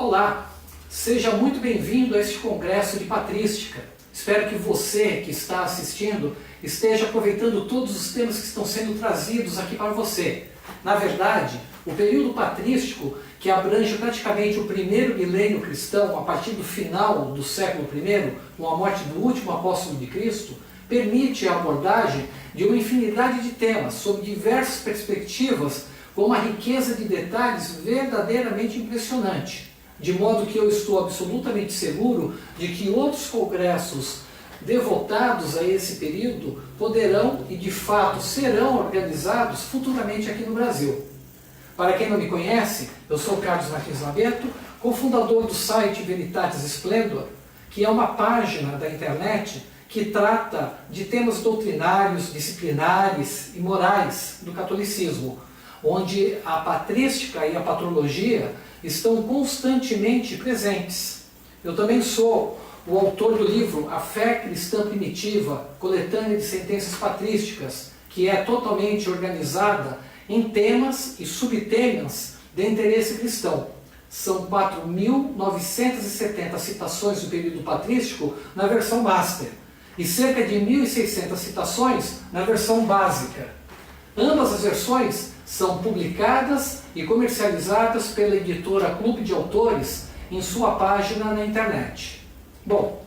Olá, seja muito bem-vindo a este congresso de patrística. Espero que você que está assistindo esteja aproveitando todos os temas que estão sendo trazidos aqui para você. Na verdade, o período patrístico, que abrange praticamente o primeiro milênio cristão, a partir do final do século I, com a morte do último apóstolo de Cristo, permite a abordagem de uma infinidade de temas, sob diversas perspectivas, com uma riqueza de detalhes verdadeiramente impressionante. De modo que eu estou absolutamente seguro de que outros congressos devotados a esse período poderão e de fato serão organizados futuramente aqui no Brasil. Para quem não me conhece, eu sou Carlos Martins Labeto, cofundador do site Veritatis Splendor, que é uma página da internet que trata de temas doutrinários, disciplinares e morais do catolicismo, onde a patrística e a patrologia estão constantemente presentes. Eu também sou o autor do livro A Fé Cristã Primitiva, coletânea de sentenças patrísticas, que é totalmente organizada em temas e subtemas de interesse cristão. São 4.970 citações do período patrístico na versão master e cerca de 1.600 citações na versão básica. Ambas as versões são publicadas e comercializadas pela editora Clube de Autores em sua página na internet. Bom,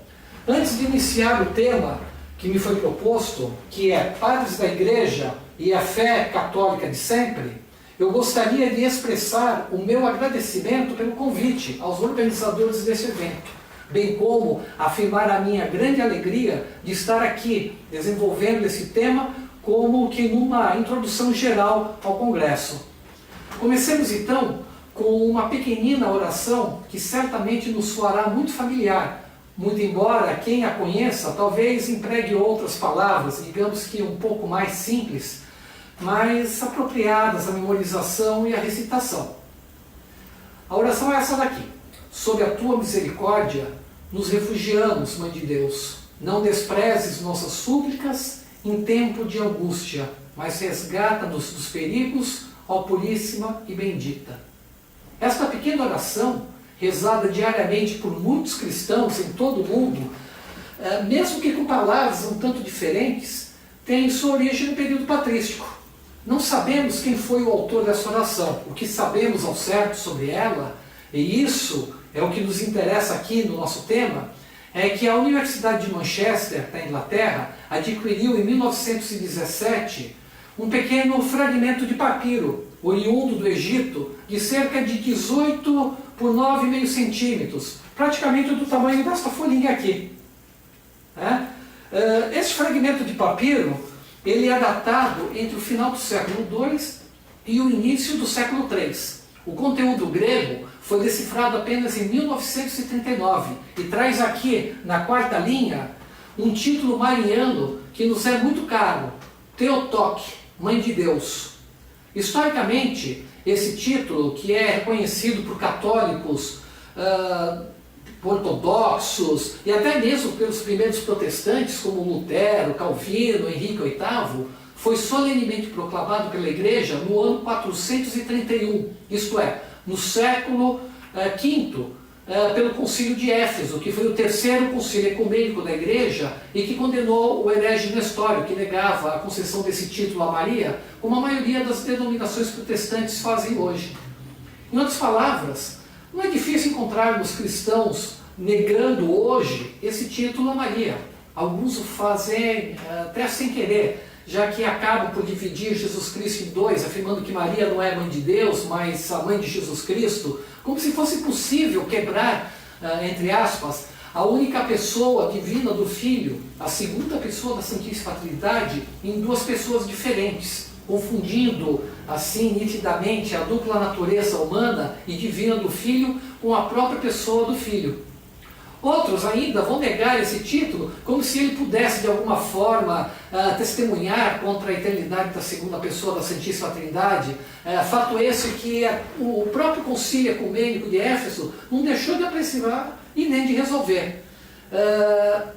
antes de iniciar o tema que me foi proposto, que é Padres da Igreja e a Fé Católica de Sempre, eu gostaria de expressar o meu agradecimento pelo convite aos organizadores desse evento, bem como afirmar a minha grande alegria de estar aqui desenvolvendo esse tema como que numa introdução geral ao Congresso. Comecemos então com uma pequenina oração que certamente nos soará muito familiar, muito embora quem a conheça talvez empregue outras palavras, digamos que um pouco mais simples, mas apropriadas à memorização e à recitação. A oração é essa daqui. Sob a tua misericórdia, nos refugiamos, Mãe de Deus. Não desprezes nossas súplicas em tempo de angústia, mas resgata-nos dos perigos, ó Puríssima e Bendita. Esta pequena oração, rezada diariamente por muitos cristãos em todo o mundo, mesmo que com palavras um tanto diferentes, tem sua origem no período patrístico. Não sabemos quem foi o autor dessa oração. O que sabemos ao certo sobre ela, e isso é o que nos interessa aqui no nosso tema, é que a Universidade de Manchester, na Inglaterra, adquiriu em 1917 um pequeno fragmento de papiro, oriundo do Egito, de cerca de 18 por 9,5 centímetros, praticamente do tamanho desta folhinha aqui. Esse fragmento de papiro, ele é datado entre o final do século II e o início do século III. O conteúdo grego foi decifrado apenas em 1939 e traz aqui, na quarta linha, um título mariano que nos é muito caro, Theotoque, Mãe de Deus. Historicamente, esse título, que é reconhecido por católicos, ortodoxos e até mesmo pelos primeiros protestantes como Lutero, Calvino, Henrique VIII, foi solenemente proclamado pela Igreja no ano 431, isto é, no século V, pelo Concílio de Éfeso, que foi o terceiro concílio ecumênico da Igreja e que condenou o herege Nestório, que negava a concessão desse título a Maria, como a maioria das denominações protestantes fazem hoje. Em outras palavras, não é difícil encontrarmos cristãos negando hoje esse título a Maria. Alguns o fazem até sem querer, já que acabam por dividir Jesus Cristo em dois, afirmando que Maria não é mãe de Deus, mas a mãe de Jesus Cristo, como se fosse possível quebrar, entre aspas, a única pessoa divina do Filho, a segunda pessoa da Santíssima Trindade, em duas pessoas diferentes, confundindo assim nitidamente a dupla natureza humana e divina do Filho com a própria pessoa do Filho. Outros ainda vão negar esse título como se ele pudesse de alguma forma testemunhar contra a eternidade da segunda pessoa da Santíssima Trindade. Fato esse que o próprio Concílio Ecumênico de Éfeso não deixou de apreciar e nem de resolver.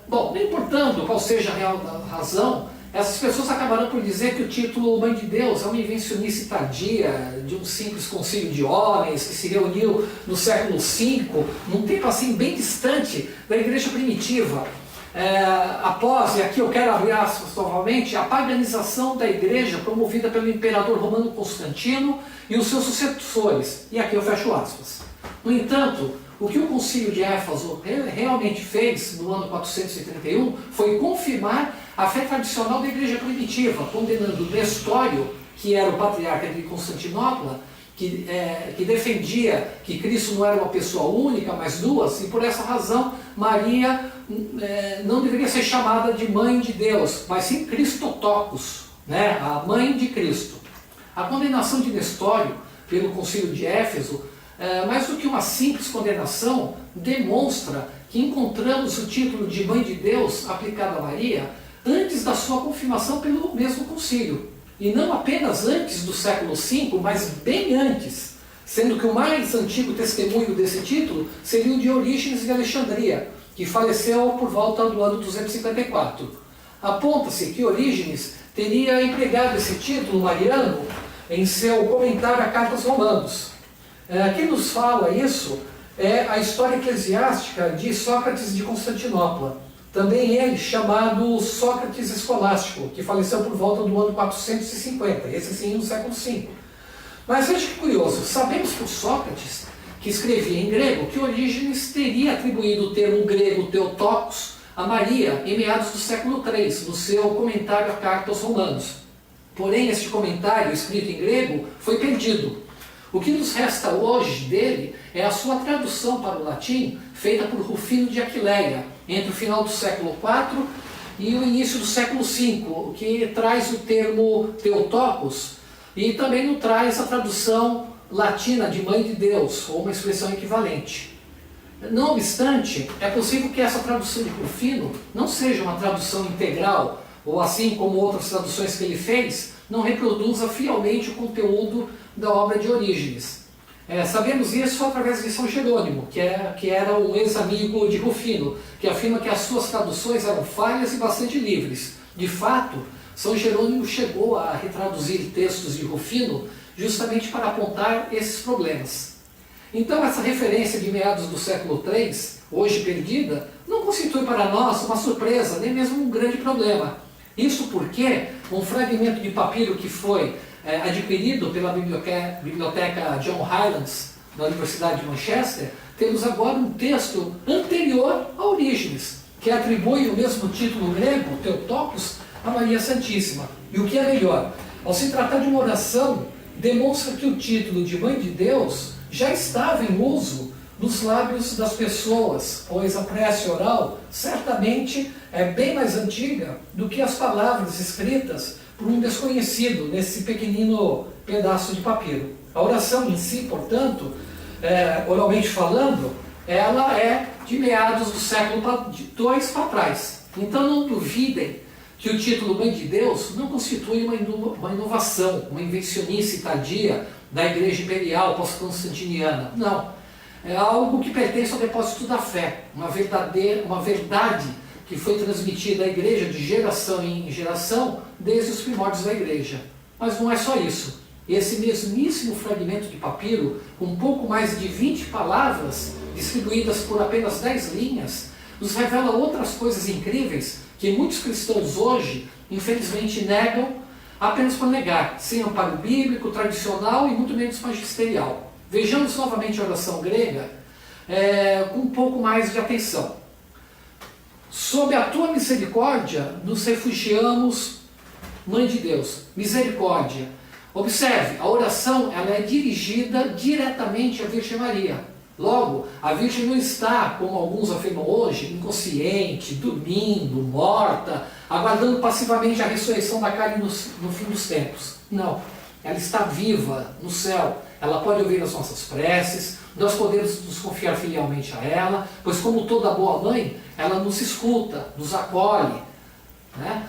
Bom, não importando qual seja a real razão, essas pessoas acabarão por dizer que o título Mãe de Deus é uma invencionice tardia de um simples concílio de homens que se reuniu no século V, num tempo assim bem distante da igreja primitiva. Após, e aqui eu quero abrir aspas novamente, a paganização da igreja promovida pelo imperador romano Constantino e os seus sucessores. E aqui eu fecho aspas. No entanto, o que o concílio de Éfeso realmente fez no ano 431 foi confirmar a fé tradicional da igreja primitiva, condenando Nestório, que era o patriarca de Constantinopla, que defendia que Cristo não era uma pessoa única, mas duas, e por essa razão Maria não deveria ser chamada de Mãe de Deus, mas sim Christotokos, né? A Mãe de Cristo. A condenação de Nestório pelo concílio de Éfeso, mais do que uma simples condenação, demonstra que encontramos o título de Mãe de Deus aplicado a Maria antes da sua confirmação pelo mesmo concílio. E não apenas antes do século V, mas bem antes, sendo que o mais antigo testemunho desse título seria o de Orígenes de Alexandria, que faleceu por volta do ano 254. Aponta-se que Orígenes teria empregado esse título mariano em seu comentário a Carta aos Romanos. Quem nos fala isso é a história eclesiástica de Sócrates de Constantinopla, também ele chamado Sócrates Escolástico, que faleceu por volta do ano 450, esse sim no século V. Mas veja que curioso, sabemos por Sócrates, que escrevia em grego, que Orígenes teria atribuído o termo grego Theotokos a Maria em meados do século III, no seu comentário à Carta aos Romanos. Porém, este comentário, escrito em grego, foi perdido. O que nos resta hoje dele é a sua tradução para o latim, feita por Rufino de Aquileia, entre o final do século IV e o início do século V, que traz o termo Theotokos e também nos traz a tradução latina de Mãe de Deus, ou uma expressão equivalente. Não obstante, é possível que essa tradução de Rufino não seja uma tradução integral, ou assim como outras traduções que ele fez, não reproduza fielmente o conteúdo da obra de Orígenes. Sabemos isso através de São Jerônimo, que era um ex-amigo de Rufino, que afirma que as suas traduções eram falhas e bastante livres. De fato, São Jerônimo chegou a retraduzir textos de Rufino justamente para apontar esses problemas. Então, essa referência de meados do século III, hoje perdida, não constitui para nós uma surpresa, nem mesmo um grande problema. Isso porque um fragmento de papiro que foi adquirido pela biblioteca John Highlands, da Universidade de Manchester, temos agora um texto anterior a Orígenes, que atribui o mesmo título grego, Theotokos, a Maria Santíssima. E o que é melhor, ao se tratar de uma oração, demonstra que o título de Mãe de Deus já estava em uso nos lábios das pessoas, pois a prece oral certamente é bem mais antiga do que as palavras escritas por um desconhecido nesse pequenino pedaço de papiro. A oração em si, portanto, oralmente falando, ela é de meados do século II para trás. Então não duvidem que o título Mãe de Deus não constitui uma inovação, uma invencionice tardia da Igreja Imperial pós-constantiniana. Não. É algo que pertence ao depósito da fé, uma verdade que foi transmitida à Igreja de geração em geração desde os primórdios da Igreja. Mas não é só isso. Esse mesmíssimo fragmento de papiro, com pouco mais de 20 palavras, distribuídas por apenas 10 linhas, nos revela outras coisas incríveis que muitos cristãos hoje, infelizmente, negam apenas por negar, sem amparo bíblico, tradicional e muito menos magisterial. Vejamos novamente a oração grega com um pouco mais de atenção. Sob a tua misericórdia nos refugiamos, Mãe de Deus. Misericórdia. Observe, a oração ela é dirigida diretamente à Virgem Maria. Logo, a Virgem não está, como alguns afirmam hoje, inconsciente, dormindo, morta, aguardando passivamente a ressurreição da carne no fim dos tempos. Não, ela está viva no céu. Ela pode ouvir as nossas preces, nós podemos nos confiar filialmente a ela, pois como toda boa mãe, ela nos escuta, nos acolhe. Né?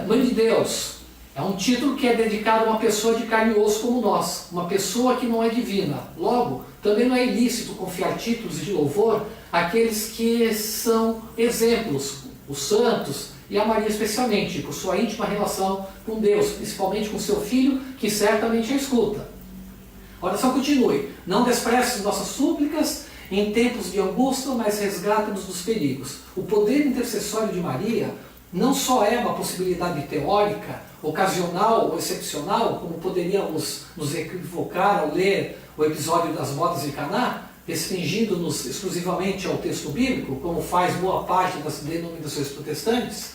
Mãe de Deus é um título que é dedicado a uma pessoa de carne e osso como nós, uma pessoa que não é divina. Logo, também não é ilícito confiar títulos de louvor àqueles que são exemplos, os santos e a Maria especialmente, por sua íntima relação com Deus, principalmente com seu filho, que certamente a escuta. A oração continue. Não despreces nossas súplicas em tempos de angústia, mas resgata-nos dos perigos. O poder intercessório de Maria não só é uma possibilidade teórica, ocasional ou excepcional, como poderíamos nos equivocar ao ler o episódio das bodas de Caná, restringindo-nos exclusivamente ao texto bíblico, como faz boa parte das denominações protestantes,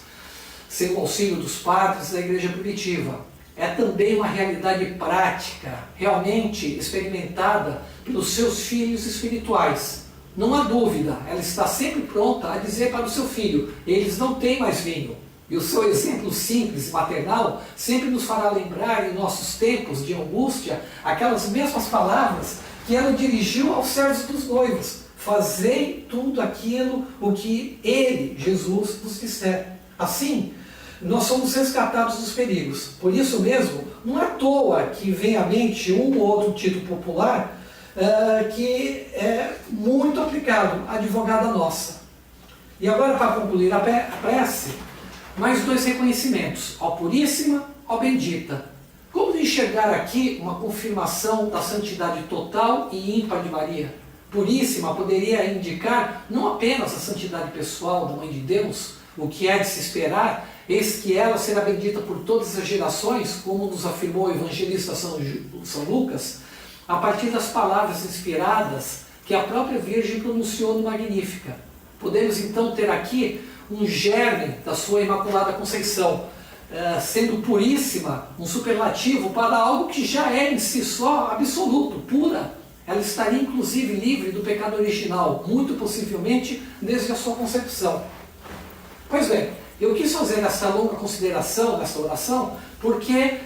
sem o auxílio dos padres da igreja primitiva. É também uma realidade prática, realmente experimentada pelos seus filhos espirituais. Não há dúvida, ela está sempre pronta a dizer para o seu filho: eles não têm mais vinho. E o seu exemplo simples e maternal sempre nos fará lembrar, em nossos tempos de angústia, aquelas mesmas palavras que ela dirigiu aos servos dos noivos: fazei tudo aquilo o que ele, Jesus, nos disser. Assim, nós somos resgatados dos perigos. Por isso mesmo, não é à toa que vem à mente um ou outro título popular que é muito aplicado: advogada nossa. E agora, para concluir a prece, mais dois reconhecimentos: ó Puríssima, ó Bendita. Como enxergar aqui uma confirmação da santidade total e ímpar de Maria? Puríssima poderia indicar não apenas a santidade pessoal da Mãe de Deus, o que é de se esperar, eis que ela será bendita por todas as gerações, como nos afirmou o evangelista São Lucas, a partir das palavras inspiradas que a própria Virgem pronunciou no Magnífica. Podemos então ter aqui um germe da sua Imaculada Conceição, sendo puríssima um superlativo para algo que já é em si só absoluto, pura. Ela estaria inclusive livre do pecado original, muito possivelmente desde a sua concepção. Pois bem, eu quis fazer essa longa consideração, nessa oração, porque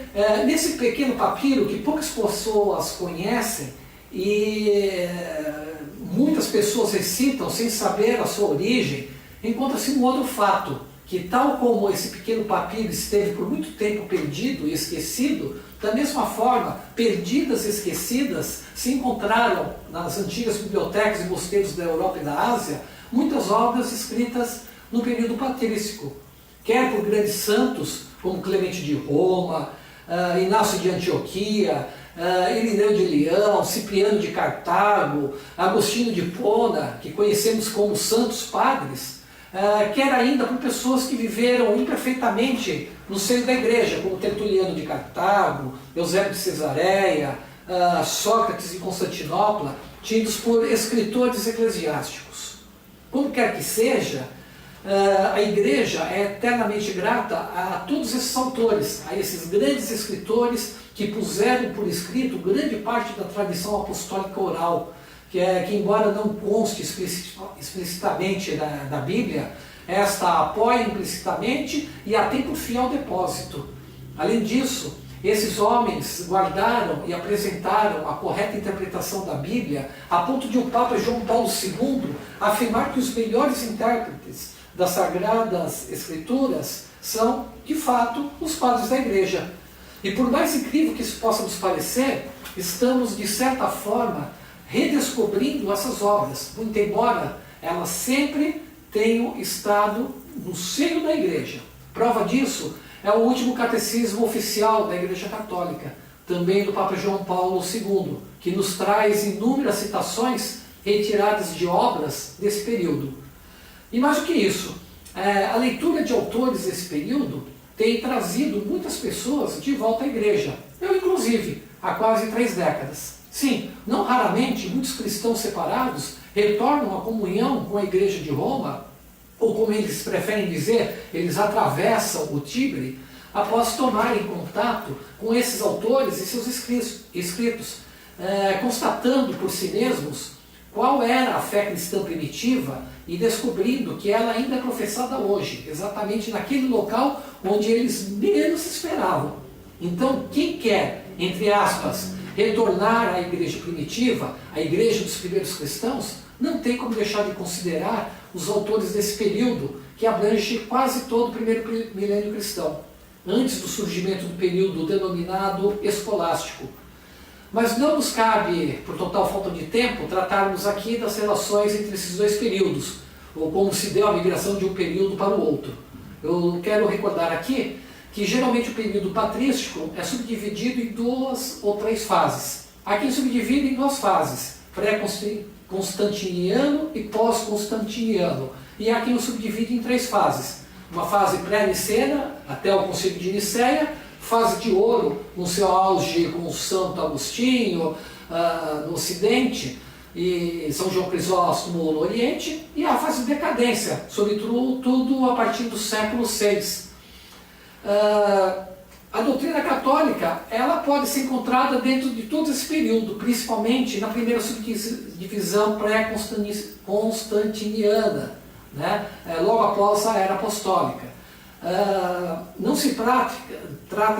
nesse pequeno papiro que poucas pessoas conhecem e muitas pessoas recitam sem saber a sua origem, encontra-se um outro fato, que tal como esse pequeno papiro esteve por muito tempo perdido e esquecido, da mesma forma, perdidas e esquecidas, se encontraram nas antigas bibliotecas e mosteiros da Europa e da Ásia muitas obras escritas no período patrístico, quer por grandes santos como Clemente de Roma, Inácio de Antioquia, Irineu de Leão, Cipriano de Cartago, Agostinho de Hipona, que conhecemos como santos padres, quer ainda por pessoas que viveram imperfeitamente no seio da igreja, como Tertuliano de Cartago, Eusébio de Cesareia, Sócrates de Constantinopla, tidos por escritores eclesiásticos. Como quer que seja, a igreja é eternamente grata a todos esses autores, a esses grandes escritores que puseram por escrito grande parte da tradição apostólica oral, que embora não conste explicitamente da Bíblia, esta apoia implicitamente e a tem por fiel depósito. Além disso, esses homens guardaram e apresentaram a correta interpretação da Bíblia, a ponto de o Papa João Paulo II afirmar que os melhores intérpretes das Sagradas Escrituras são, de fato, os padres da Igreja. E por mais incrível que isso possa nos parecer, estamos, de certa forma, redescobrindo essas obras, muito embora elas sempre tenham estado no seio da Igreja. Prova disso é o último catecismo oficial da Igreja Católica, também do Papa João Paulo II, que nos traz inúmeras citações retiradas de obras desse período. E mais do que isso, a leitura de autores desse período tem trazido muitas pessoas de volta à igreja. Eu, inclusive, há quase 3 décadas. Sim, não raramente muitos cristãos separados retornam à comunhão com a igreja de Roma, ou como eles preferem dizer, eles atravessam o Tibre, após tomarem contato com esses autores e seus escritos, constatando por si mesmos qual era a fé cristã primitiva e descobrindo que ela ainda é professada hoje, exatamente naquele local onde eles menos esperavam. Então, quem quer, entre aspas, retornar à igreja primitiva, à igreja dos primeiros cristãos, não tem como deixar de considerar os autores desse período, que abrange quase todo o primeiro milênio cristão, antes do surgimento do período denominado escolástico. Mas não nos cabe, por total falta de tempo, tratarmos aqui das relações entre esses dois períodos, ou como se deu a migração de um período para o outro. eu quero recordar aqui que geralmente o período patrístico é subdividido em 2 ou 3 fases. Aqui subdivide em 2 fases, pré-constantiniano e pós-constantiniano. E aqui o subdivide em 3 fases. Uma fase pré-nicena, até o Concílio de Nicéia, fase de ouro, com seu auge com Santo Agostinho no Ocidente, e São João Crisóstomo no Oriente, e a fase de decadência, sobretudo a partir do século VI. A doutrina católica ela pode ser encontrada dentro de todo esse período, principalmente na primeira subdivisão pré-constantiniana, né? Logo após a Era Apostólica. Não se trata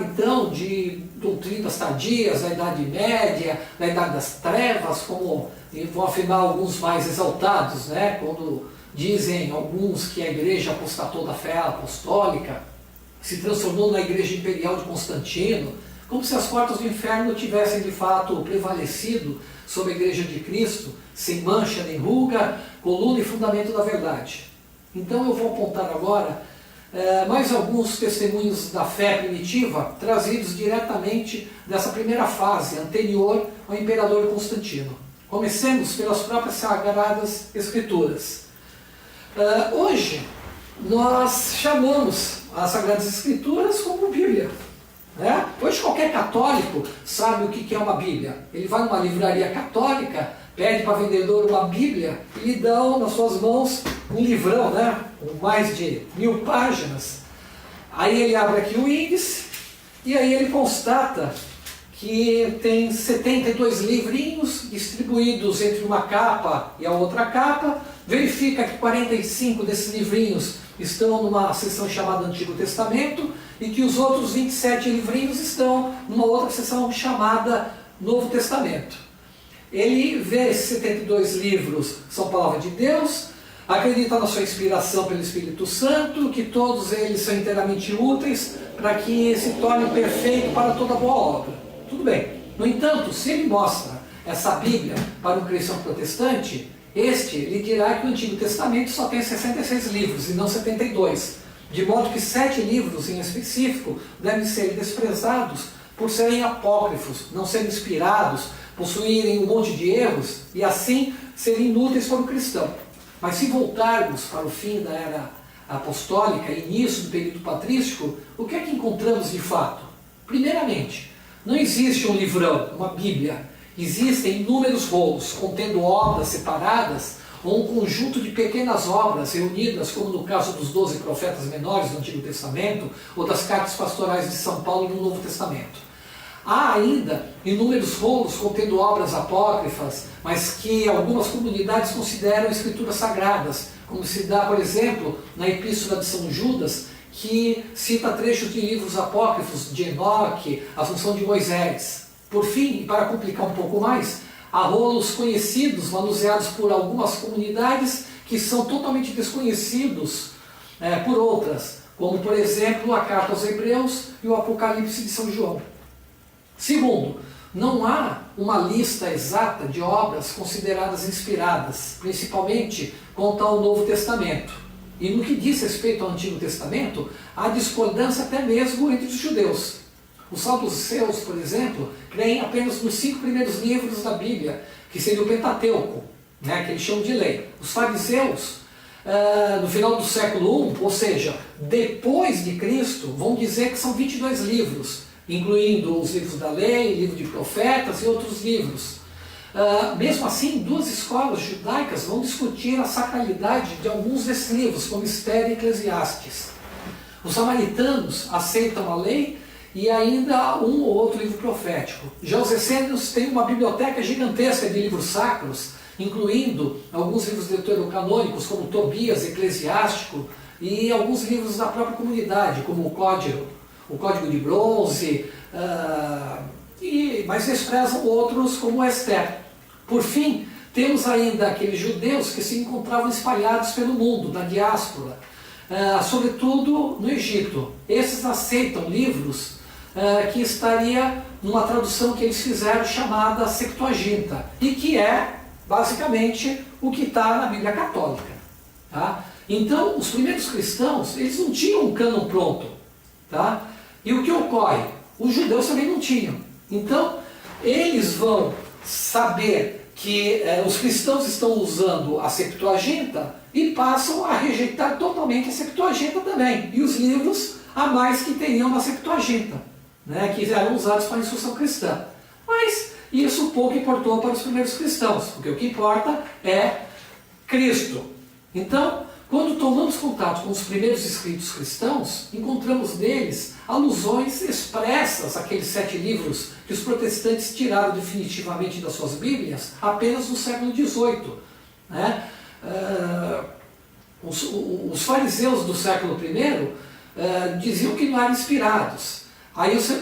então de doutrinas tardias da Idade Média, da Idade das Trevas, como vão afirmar alguns mais exaltados, né? Quando dizem alguns que a Igreja apostatou da fé apostólica, se transformou na Igreja Imperial de Constantino, como se as portas do inferno tivessem de fato prevalecido sobre a Igreja de Cristo, sem mancha nem ruga, coluna e fundamento da verdade. Então eu vou apontar agora mais alguns testemunhos da fé primitiva, trazidos diretamente dessa primeira fase, anterior ao Imperador Constantino. Comecemos pelas próprias Sagradas Escrituras. Hoje, nós chamamos as Sagradas Escrituras como Bíblia. Né? Hoje qualquer católico sabe o que é uma Bíblia. Ele vai numa livraria católica, pede para o vendedor uma Bíblia e lhe dão nas suas mãos um livrão, né? Com mais de 1000 páginas. Aí ele abre aqui o índice e aí ele constata que tem 72 livrinhos distribuídos entre uma capa e a outra capa, verifica que 45 desses livrinhos estão numa seção chamada Antigo Testamento e que os outros 27 livrinhos estão numa outra seção chamada Novo Testamento. Ele vê esses 72 livros são palavra de Deus, acredita na sua inspiração pelo Espírito Santo, que todos eles são inteiramente úteis para que se tornem perfeitos para toda boa obra. Tudo bem. No entanto, se ele mostra essa Bíblia para um cristão protestante, este lhe dirá que o Antigo Testamento só tem 66 livros e não 72, de modo que 7 livros em específico devem ser desprezados por serem apócrifos, não serem inspirados, possuírem um monte de erros e assim serem inúteis para o cristão. Mas se voltarmos para o fim da Era Apostólica, início do período patrístico, o que é que encontramos de fato? Primeiramente, não existe um livrão, uma Bíblia. Existem inúmeros rolos contendo obras separadas ou um conjunto de pequenas obras reunidas, como no caso dos 12 profetas menores do Antigo Testamento ou das cartas pastorais de São Paulo no Novo Testamento. Há ainda inúmeros rolos contendo obras apócrifas, mas que algumas comunidades consideram escrituras sagradas, como se dá, por exemplo, na Epístola de São Judas, que cita trechos de livros apócrifos de Enoque, a Assunção de Moisés. Por fim, e para complicar um pouco mais, há rolos conhecidos, manuseados por algumas comunidades, que são totalmente desconhecidos por outras, como, por exemplo, a Carta aos Hebreus e o Apocalipse de São João. Segundo, não há uma lista exata de obras consideradas inspiradas, principalmente quanto ao Novo Testamento. E no que diz respeito ao Antigo Testamento, há discordância até mesmo entre os judeus. Os saduceus, por exemplo, creem apenas nos 5 primeiros livros da Bíblia, que seria o Pentateuco, né, que eles chamam de lei. Os fariseus, no final do século I, ou seja, depois de Cristo, vão dizer que são 22 livros, incluindo os livros da lei, livro de profetas e outros livros. Mesmo assim, 2 escolas judaicas vão discutir a sacralidade de alguns desses livros, como Esther e Eclesiastes. Os samaritanos aceitam a lei e ainda um ou outro livro profético. Já os essênios têm uma biblioteca gigantesca de livros sacros, incluindo alguns livros deuterocanônicos, como Tobias, Eclesiástico, e alguns livros da própria comunidade, como o Código de Bronze, mas desprezam outros como Esther. Por fim, temos ainda aqueles judeus que se encontravam espalhados pelo mundo, na diáspora, sobretudo no Egito. Esses aceitam livros que estaria numa tradução que eles fizeram chamada Septuaginta, e que é basicamente o que está na Bíblia Católica. Tá? Então, os primeiros cristãos, eles não tinham um cânon pronto. Tá? E o que ocorre? Os judeus também não tinham. Então, eles vão saber que os cristãos estão usando a Septuaginta e passam a rejeitar totalmente a Septuaginta também. E os livros a mais que teriam na Septuaginta, né, que eram usados para a instrução cristã. Mas isso pouco importou para os primeiros cristãos, porque o que importa é Cristo. Então, quando tomamos contato com os primeiros escritos cristãos, encontramos neles alusões expressas àqueles 7 livros que os protestantes tiraram definitivamente das suas Bíblias apenas no século XVIII. Né? Os fariseus do século I diziam que não eram inspirados.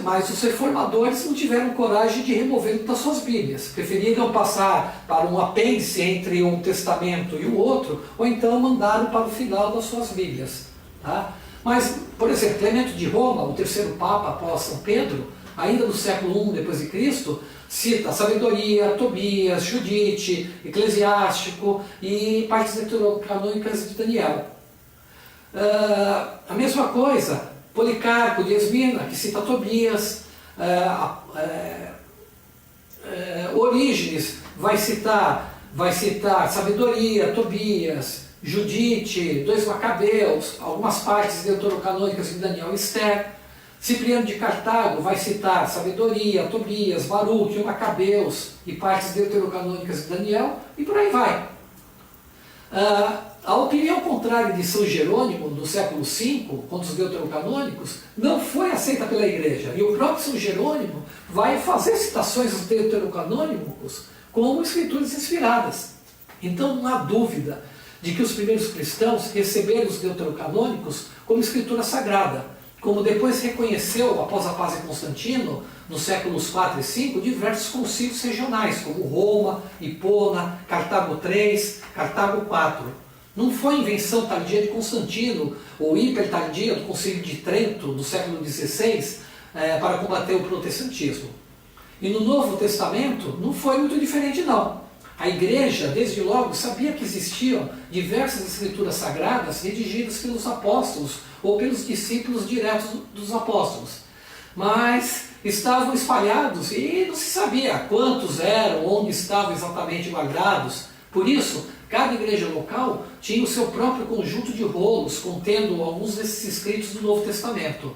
Mas os reformadores não tiveram coragem de removê-lo das suas Bíblias. Preferiram passar para um apêndice entre um testamento e o outro, ou então mandaram para o final das suas Bíblias. Tá? Mas, por exemplo, Clemente de Roma, o terceiro Papa após São Pedro, ainda no século I d.C., cita Sabedoria, Tobias, Judite, Eclesiástico e partes deuterocanônicas de Daniel. A mesma coisa, Policarpo de Esmina, que cita Tobias, Orígenes vai citar Sabedoria, Tobias, Judite, 2 Macabeus, algumas partes deuterocanônicas de Daniel e Esther. Cipriano de Cartago vai citar Sabedoria, Tobias, Baruque, Macabeus e partes deuterocanônicas de Daniel, e por aí vai. A opinião contrária de São Jerônimo, do século V, contra os deuterocanônicos, não foi aceita pela Igreja. E o próprio São Jerônimo vai fazer citações dos deuterocanônicos como escrituras inspiradas. Então não há dúvida de que os primeiros cristãos receberam os deuterocanônicos como escritura sagrada, como depois reconheceu, após a paz de Constantino, nos séculos IV e V, diversos concílios regionais, como Roma, Hipona, Cartago III, Cartago IV. Não foi invenção tardia de Constantino, ou hipertardia do Concílio de Trento, do século XVI, para combater o protestantismo. E no Novo Testamento não foi muito diferente não. A Igreja, desde logo, sabia que existiam diversas escrituras sagradas redigidas pelos apóstolos ou pelos discípulos diretos dos apóstolos. Mas estavam espalhados e não se sabia quantos eram, onde estavam exatamente guardados. Por isso, cada igreja local tinha o seu próprio conjunto de rolos contendo alguns desses escritos do Novo Testamento.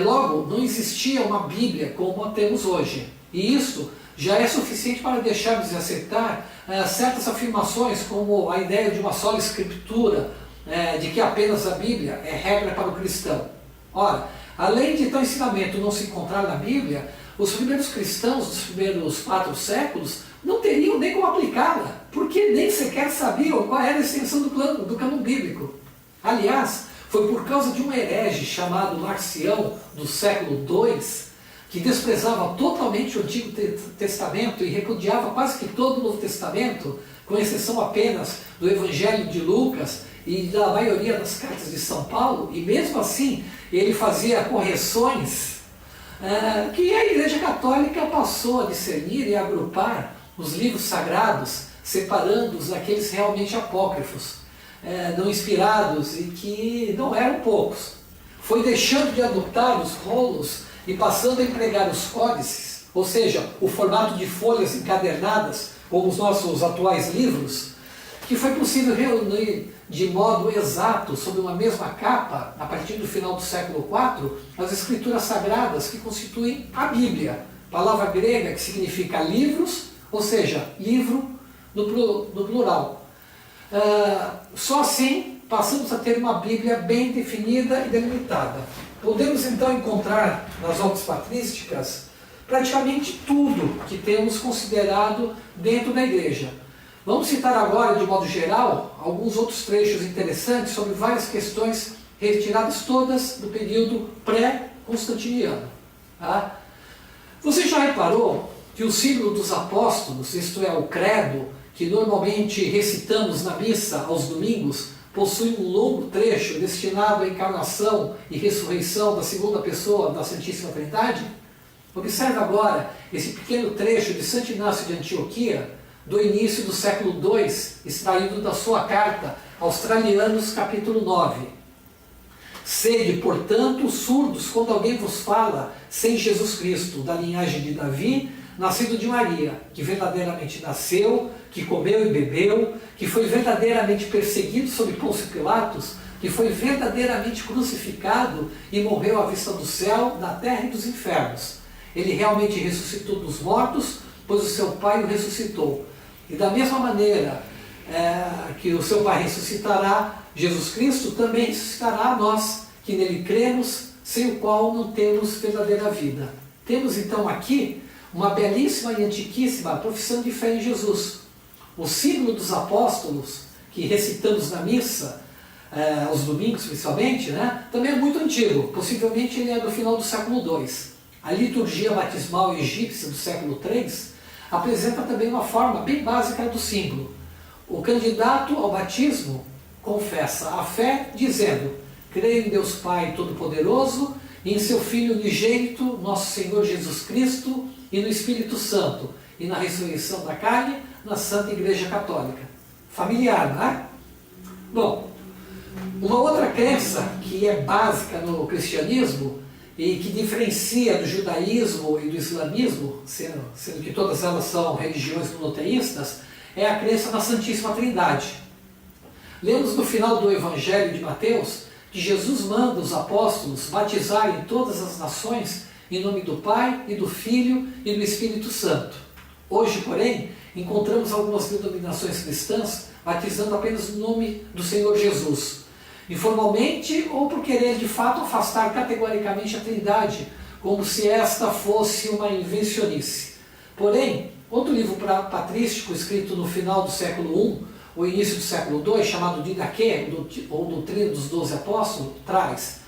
Logo, não existia uma Bíblia como a temos hoje. E isso já é suficiente para deixarmos de aceitar certas afirmações, como a ideia de uma só escritura, de que apenas a Bíblia é regra para o cristão. Ora, além de tal ensinamento não se encontrar na Bíblia, os primeiros cristãos dos primeiros 4 séculos não teriam nem como aplicá-la, porque nem sequer sabiam qual era a extensão do cânon bíblico. Aliás, foi por causa de um herege chamado Marcião, do século II, que desprezava totalmente o Antigo Testamento e repudiava quase que todo o Novo Testamento, com exceção apenas do Evangelho de Lucas e da maioria das cartas de São Paulo, e mesmo assim ele fazia correções que a Igreja Católica passou a discernir e agrupar os livros sagrados, separando-os daqueles realmente apócrifos, não inspirados e que não eram poucos. Foi deixando de adotar os rolos e passando a empregar os códices, ou seja, o formato de folhas encadernadas, como os nossos atuais livros, que foi possível reunir de modo exato, sob uma mesma capa, a partir do final do século IV, as escrituras sagradas que constituem a Bíblia, palavra grega que significa livros, ou seja, livro no plural. Só assim passamos a ter uma Bíblia bem definida e delimitada. Podemos então encontrar nas obras patrísticas praticamente tudo que temos considerado dentro da Igreja. Vamos citar agora, de modo geral, alguns outros trechos interessantes sobre várias questões retiradas todas do período pré-constantiniano. Tá? Você já reparou que o símbolo dos apóstolos, isto é, o credo, que normalmente recitamos na missa aos domingos, possui um longo trecho destinado à encarnação e ressurreição da segunda pessoa da Santíssima Trindade? Observe agora esse pequeno trecho de Santo Inácio de Antioquia, do início do século II, extraído da sua carta Australianos, capítulo 9. Sede, portanto, surdos quando alguém vos fala sem Jesus Cristo, da linhagem de Davi, nascido de Maria, que verdadeiramente nasceu, que comeu e bebeu, que foi verdadeiramente perseguido sob Pôncio Pilatos, que foi verdadeiramente crucificado e morreu à vista do céu, da terra e dos infernos. Ele realmente ressuscitou dos mortos, pois o seu Pai o ressuscitou. E da mesma maneira que o seu Pai ressuscitará, Jesus Cristo também ressuscitará a nós, que nele cremos, sem o qual não temos verdadeira vida. Temos então aqui uma belíssima e antiquíssima profissão de fé em Jesus. O símbolo dos apóstolos, que recitamos na missa, aos domingos principalmente, né, também é muito antigo, possivelmente ele é do final do século II. A liturgia batismal egípcia do século III apresenta também uma forma bem básica do símbolo. O candidato ao batismo confessa a fé dizendo: creio em Deus Pai Todo-Poderoso e em seu Filho unigênito, nosso Senhor Jesus Cristo, e no Espírito Santo, e na ressurreição da carne, na Santa Igreja Católica. Familiar, não é? Bom, uma outra crença que é básica no cristianismo e que diferencia do judaísmo e do islamismo, sendo que todas elas são religiões monoteístas, é a crença na Santíssima Trindade. Lemos no final do Evangelho de Mateus que Jesus manda os apóstolos batizarem todas as nações em nome do Pai e do Filho e do Espírito Santo. Hoje, porém, encontramos algumas denominações cristãs batizando apenas no nome do Senhor Jesus, informalmente ou por querer de fato afastar categoricamente a Trindade, como se esta fosse uma invencionice. Porém, outro livro patrístico escrito no final do século I, o início do século II, chamado Didaquê, ou Doutrina dos 12 Apóstolos, traz: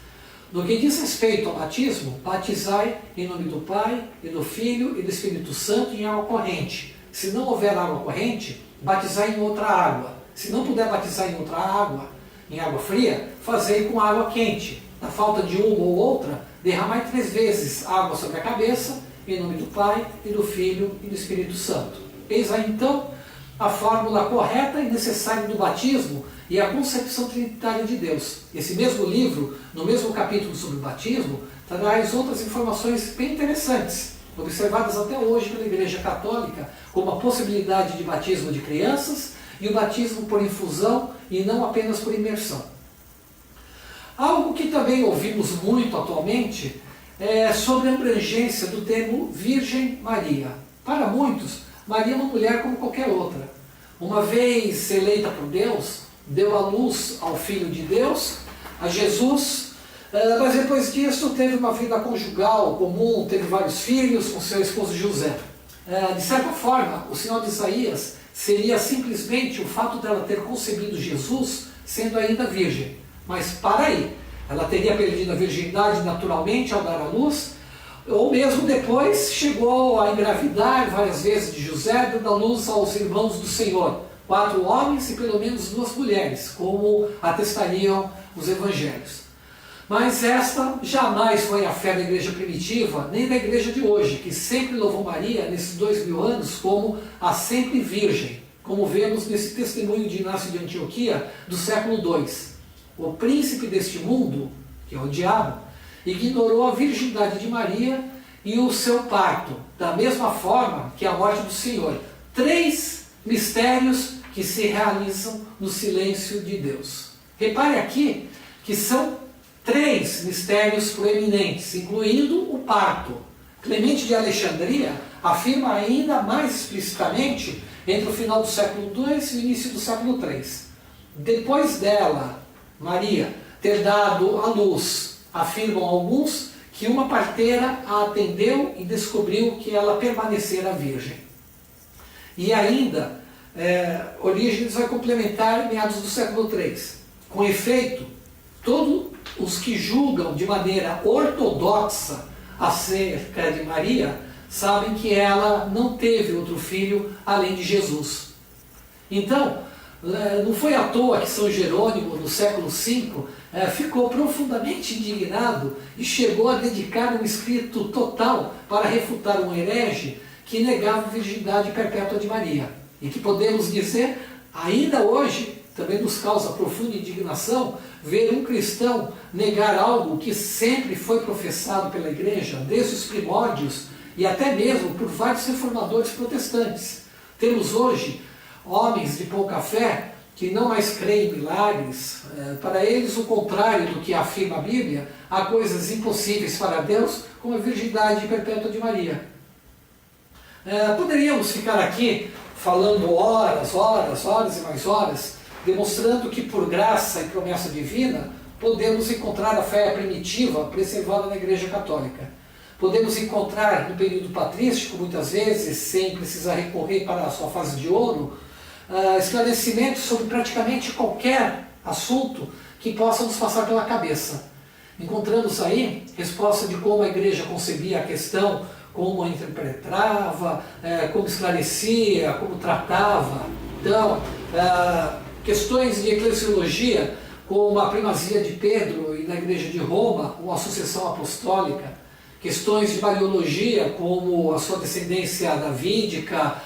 no que diz respeito ao batismo, batizai em nome do Pai, e do Filho e do Espírito Santo em água corrente. Se não houver água corrente, batizai em outra água. Se não puder batizar em outra água, em água fria, fazei com água quente. Na falta de uma ou outra, derramai 3 vezes água sobre a cabeça, em nome do Pai, e do Filho e do Espírito Santo. Eis aí então a fórmula correta e necessária do batismo e a concepção trinitária de Deus. Esse mesmo livro, no mesmo capítulo sobre o batismo, traz outras informações bem interessantes, observadas até hoje pela Igreja Católica, como a possibilidade de batismo de crianças e o batismo por infusão e não apenas por imersão. Algo que também ouvimos muito atualmente é sobre a abrangência do termo Virgem Maria. Para muitos, Maria é uma mulher como qualquer outra. Uma vez eleita por Deus, deu à luz ao Filho de Deus, a Jesus, mas depois disso teve uma vida conjugal comum, teve vários filhos com seu esposo José. De certa forma, o sinal de Isaías seria simplesmente o fato dela ter concebido Jesus sendo ainda virgem. Mas para aí, ela teria perdido a virgindade naturalmente ao dar à luz, ou mesmo depois chegou a engravidar várias vezes de José, dando à luz aos irmãos do Senhor, 4 homens e pelo menos 2 mulheres, como atestariam os evangelhos. Mas esta jamais foi a fé da igreja primitiva, nem da igreja de hoje, que sempre louvou Maria nesses 2000 anos como a sempre virgem, como vemos nesse testemunho de Inácio de Antioquia do século II. O príncipe deste mundo, que é o diabo, ignorou a virgindade de Maria e o seu parto, da mesma forma que a morte do Senhor. 3 mistérios que se realizam no silêncio de Deus. Repare aqui que são 3 mistérios proeminentes, incluindo o parto. Clemente de Alexandria afirma ainda mais explicitamente entre o final do século II e o início do século III. Depois dela, Maria, ter dado à luz, afirmam alguns que uma parteira a atendeu e descobriu que ela permanecera virgem. E ainda, Orígenes vai complementar meados do século III. Com efeito, todos os que julgam de maneira ortodoxa acerca de Maria sabem que ela não teve outro filho além de Jesus. Então, não foi à toa que São Jerônimo, no século V, ficou profundamente indignado e chegou a dedicar um escrito total para refutar um herege que negava a virgindade perpétua de Maria. e que podemos dizer, ainda hoje, também nos causa profunda indignação, ver um cristão negar algo que sempre foi professado pela igreja, desde os primórdios, e até mesmo por vários reformadores protestantes. Temos hoje homens de pouca fé que não mais creem em milagres. Para eles, o contrário do que afirma a Bíblia, há coisas impossíveis para Deus, como a virgindade perpétua de Maria. Poderíamos ficar aqui falando horas, horas, horas e mais horas, demonstrando que por graça e promessa divina, podemos encontrar a fé primitiva preservada na Igreja Católica. Podemos encontrar no período patrístico, muitas vezes, sem precisar recorrer para a sua fase de ouro, esclarecimentos sobre praticamente qualquer assunto que possa nos passar pela cabeça. Encontramos aí resposta de como a Igreja concebia a questão, como a interpretava, como esclarecia, como tratava. Então, questões de eclesiologia, como a primazia de Pedro e na Igreja de Roma, ou a sucessão apostólica. Questões de mariologia, como a sua descendência davídica,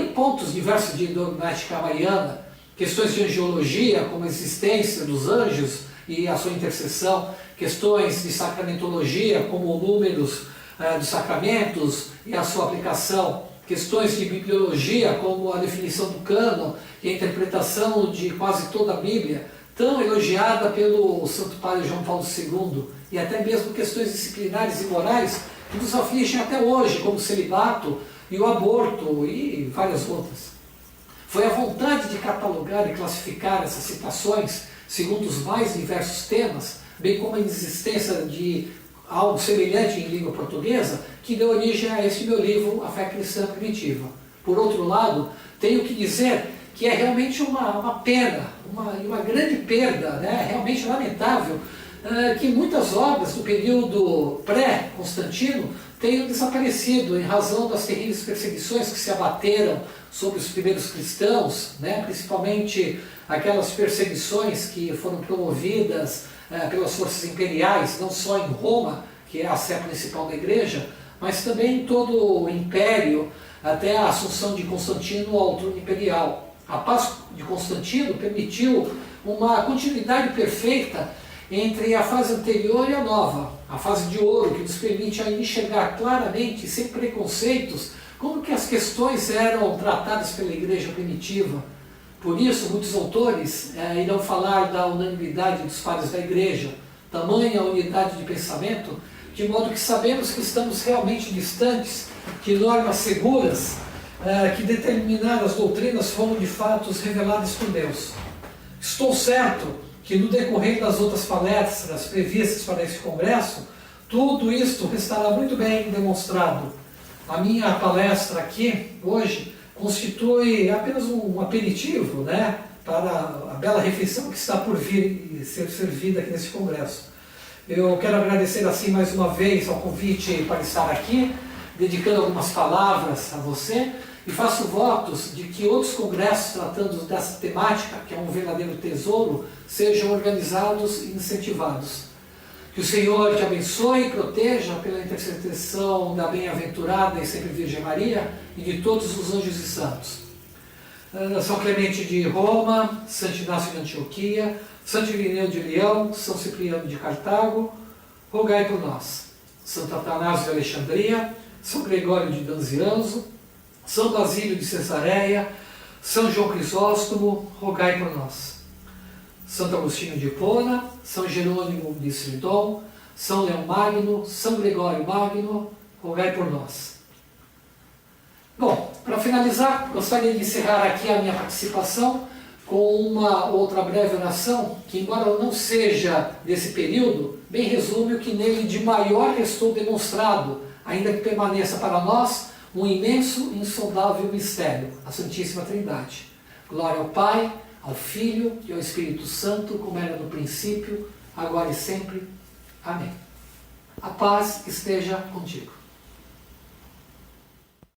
e pontos diversos de dogmática mariana. Questões de angiologia, como a existência dos anjos e a sua intercessão. Questões de sacramentologia, como números dos sacramentos e a sua aplicação. Questões de bibliologia, como a definição do cânon e a interpretação de quase toda a Bíblia, tão elogiada pelo Santo Padre João Paulo II, e até mesmo questões disciplinares e morais que nos afligem até hoje, como o celibato e o aborto e várias outras. Foi a vontade de catalogar e classificar essas citações segundo os mais diversos temas, bem como a existência de algo semelhante em língua portuguesa, que deu origem a este meu livro, A Fé Cristã Primitiva. Por outro lado, tenho que dizer que é realmente uma pena, uma grande perda, né? Realmente lamentável, que muitas obras do período pré-Constantino tenham desaparecido em razão das terríveis perseguições que se abateram sobre os primeiros cristãos, né? Principalmente aquelas perseguições que foram promovidas pelas forças imperiais, não só em Roma, que é a sé principal da igreja, mas também em todo o império, até a assunção de Constantino ao trono imperial. A paz de Constantino permitiu uma continuidade perfeita entre a fase anterior e a nova, a fase de ouro, que nos permite enxergar claramente, sem preconceitos, como que as questões eram tratadas pela igreja primitiva. Por isso, muitos autores irão falar da unanimidade dos padres da igreja, tamanha unidade de pensamento, de modo que sabemos que estamos realmente distantes de normas seguras, que determinadas doutrinas foram de fato reveladas por Deus. Estou certo que no decorrer das outras palestras previstas para esse congresso, tudo isto estará muito bem demonstrado. A minha palestra aqui, hoje, constitui apenas um aperitivo, né, para a bela refeição que está por vir e ser servida aqui nesse congresso. Eu quero agradecer assim mais uma vez ao convite para estar aqui, dedicando algumas palavras a você, e faço votos de que outros congressos tratando dessa temática, que é um verdadeiro tesouro, sejam organizados e incentivados. Que o Senhor te abençoe e proteja pela intercessão da bem-aventurada e sempre Virgem Maria e de todos os anjos e santos. São Clemente de Roma, Santo Inácio de Antioquia, Santo Irineu de Leão, São Cipriano de Cartago, rogai por nós. Santo Atanásio de Alexandria, São Gregório de Nazianzo, São Basílio de Cesareia, São João Crisóstomo, rogai por nós. Santo Agostinho de Hipona, São Jerônimo de Stridon, São Leão Magno, São Gregório Magno, rogai por nós. Bom, para finalizar, gostaria de encerrar aqui a minha participação com uma outra breve oração, que embora não seja desse período, bem resume o que nele de maior restou demonstrado, ainda que permaneça para nós um imenso e insondável mistério, a Santíssima Trindade. Glória ao Pai, ao Filho e ao Espírito Santo, como era no princípio, agora e sempre. Amém. A paz esteja contigo.